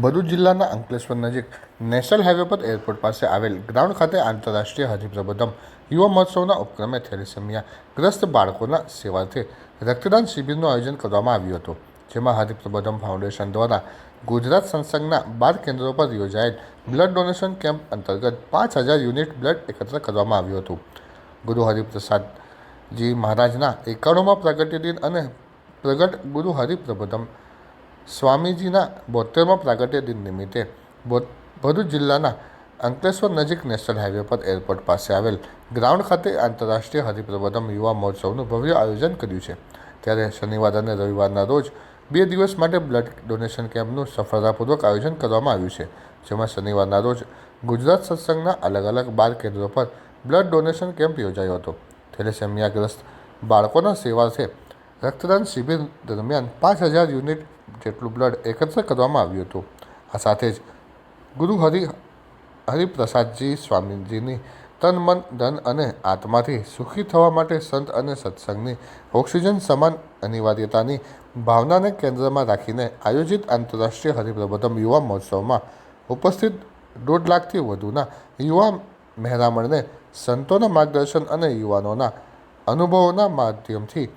ભરૂચ જિલ્લાના અંકલેશ્વર નજીક national highway પર એરપોર્ટ પાસે આવેલ ગ્રાઉન્ડ ખાતે આંતરરાષ્ટ્રીય હરિપ્રબોધમ યુવા મહોત્સવના ઉપક્રમે થેલેસેમિયા ગ્રસ્ત બાળકોના સેવાર્થે રક્તદાન શિબિરનું આયોજન કરવામાં આવ્યું હતું, જેમાં હરિપ્રબોધમ ફાઉન્ડેશન દ્વારા ગુજરાત સંસંગના 12 કેન્દ્રો પર યોજાયેલ બ્લડ ડોનેશન કેમ્પ અંતર્ગત 5000 યુનિટ બ્લડ એકત્ર કરવામાં આવ્યું હતું। ગુરુ હરિપ્રસાદજી મહારાજના 91મા પ્રાગટ્ય દિન અને પ્રગટ ગુરુ હરિપ્રબોધમ સ્વામીજીના 72મા પ્રાગટ્ય દિન નિમિત્તે ભરૂચ જિલ્લાના અંકલેશ્વર નજીક નેશનલ હાઈવે પર એરપોર્ટ પાસે આવેલ ગ્રાઉન્ડ ખાતે આંતરરાષ્ટ્રીય હરિપ્રબોધમ યુવા મહોત્સવનું ભવ્ય આયોજન કર્યું છે। ત્યારે શનિવાર અને રવિવારના રોજ 2 દિવસ માટે બ્લડ ડોનેશન કેમ્પનું સફળતાપૂર્વક આયોજન કરવામાં આવ્યું છે, જેમાં શનિવારના રોજ ગુજરાત સત્સંગના અલગ અલગ 12 કેન્દ્રો પર બ્લડ ડોનેશન કેમ્પ યોજાયો હતો। થેલેસેમિયાગ્રસ્ત બાળકોના સેવાર્થે રક્તદાન શિબિર દરમિયાન 5000 યુનિટ જેટલું બ્લડ એકત્ર કરવામાં આવ્યું હતું। આ સાથે જ ગુરુ હરિપ્રસાદજી સ્વામીજીની તન મન ધન અને આત્માથી સુખી થવા માટે સંત અને સત્સંગની ઓક્સિજન સમાન અનિવાર્યતાની ભાવનાને કેન્દ્રમાં રાખીને આયોજિત આંતરરાષ્ટ્રીય હરિપ્રબોધમ યુવા મહોત્સવમાં ઉપસ્થિત 1.5 લાખથી વધુના યુવા મહેરામણને સંતોના માર્ગદર્શન અને યુવાનોના અનુભવોના માધ્યમથી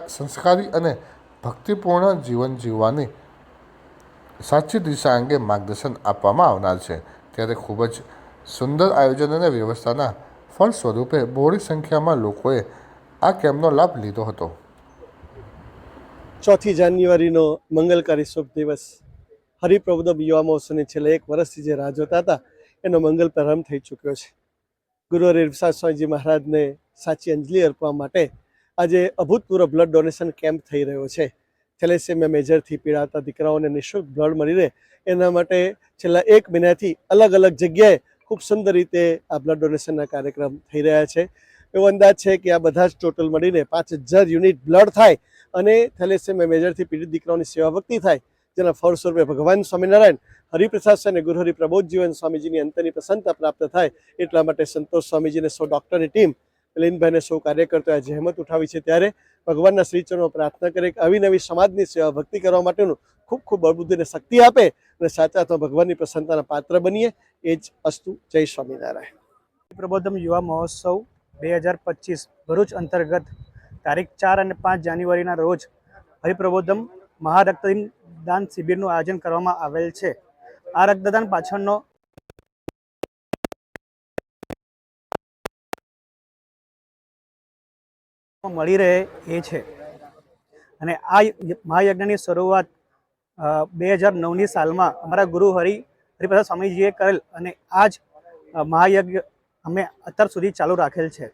સંસ્કારી અને ભક્તિપૂર્ણ જીવન જીવવાની સાચી દિશા અંગે માર્ગદર્શન આપવામાં આવનાર છે। ત્યારે ખૂબ જ સુંદર આયોજન અને વ્યવસ્થાના ફળ સ્વરૂપે બહોળી સંખ્યામાં લોકોએ આ કેમ્પનો લાભ લીધો હતો। 4 જાન્યુઆરીનો મંગલકારી શુભ દિવસ હરિપ્રબોધમ યુવા મહોત્સવની છેલ્લા 1 વર્ષથી જે રાહ જોતા હતા એનો મંગલ પ્રારંભ થઈ ચૂક્યો છે। ગુરુ હરિપ્રસાદ સ્વામીજી મહારાજને સાચી અંજલિ અર્પવા માટે આજે અભૂતપૂર્વ બ્લડ ડોનેશન કેમ્પ થઈ રહ્યો છે। થેલેસેમિયા મેજરથી પીડાતા દીકરાઓને નિઃશુલ્ક બ્લડ મળી રહે એના માટે છેલ્લા 1 મહિનાથી અલગ અલગ જગ્યાએ ખૂબ સુંદર રીતે આ બ્લડ ડોનેશનના કાર્યક્રમ થઈ રહ્યા છે। એવો અંદાજ છે કે આ બધા જ ટોટલ મળીને 5000 યુનિટ બ્લડ થાય અને થેલેસેમિયા મેજરથી પીડિત દીકરાઓની સેવા ભક્તિ થાય, જેના ફળ સ્વરૂપે ભગવાન સ્વામિનારાયણ હરિપ્રસાદ અને ગુરુ હરિપ્રબોધજીવન સ્વામીજીની અંતરની પ્રસન્નતા પ્રાપ્ત થાય એટલા માટે સંતોષ સ્વામીજીને સૌ ડૉક્ટરની ટીમ લીનભાઈને સૌ કાર્યકર્તાઓએ જહેમત ઉઠાવી છે। ત્યારે ભગવાનના શ્રીચરણો પ્રાર્થના કરે કે આવી નવી સમાજની સેવા ભક્તિ કરવા માટેનું ખૂબ ખૂબ બળબુદ્ધિને શક્તિ આપે અને સાચા તો ભગવાનની પ્રસન્નતાના પાત્ર બનીએ। એ જ અસ્તુ। જય સ્વામિનારાયણ। હરિપ્રબોધમ યુવા મહોત્સવ 2025 ભરૂચ અંતર્ગત તારીખ 4 અને 5 જાન્યુઆરીના રોજ હરિપ્રબોધમ મહારક્તદાન શિબિરનું આયોજન કરવામાં આવેલ છે। આ રક્તદાન પાછળનો મળી રહે એ છે અને આ મહાયજ્ઞની શરૂઆત 2009ની સાલમાં અમારા ગુરુ હરિપ્રસાદ સ્વામીજીએ કરેલ અને આ જ મહાયજ્ઞ અમે અત્યાર સુધી ચાલુ રાખેલ છે।